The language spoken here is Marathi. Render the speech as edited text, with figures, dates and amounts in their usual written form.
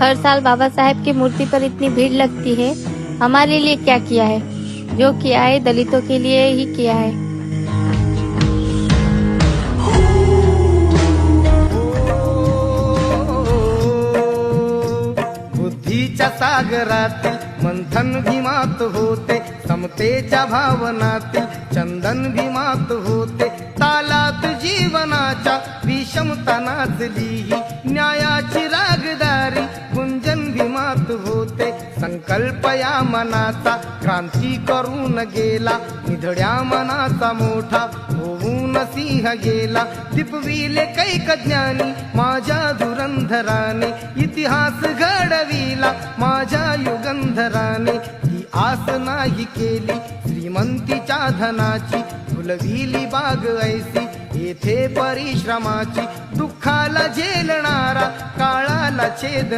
हर साल बाबा साहेब की मूर्ति पर इतनी भीड़ लगती है। हमारे लिए क्या किया है? जो किया है दलितों के लिए ही किया है। बुद्धीच्या सागरातील मंथन भीमात होते, समतेच्या भावनातील चंदन भीमात होते, तालात जीवनाच्या विषमता नाचली, न्यायाची रागदारी गुंजन भीमात होते, संकल्प या मनाचा क्रांती करून गेला, निधड्या मनाचा मोठा होऊन सिंह गेला, दिपविले कैक ज्ञानी माझ्या धुरंधराने, इतिहास घडविला माझ्या युगंधराने, ही आस नाही केली श्रीमंतीच्या धनाची, फुलविली बाग ऐसी येथे परिश्रमाची, दुःखाला झेलणारा काळाला छेद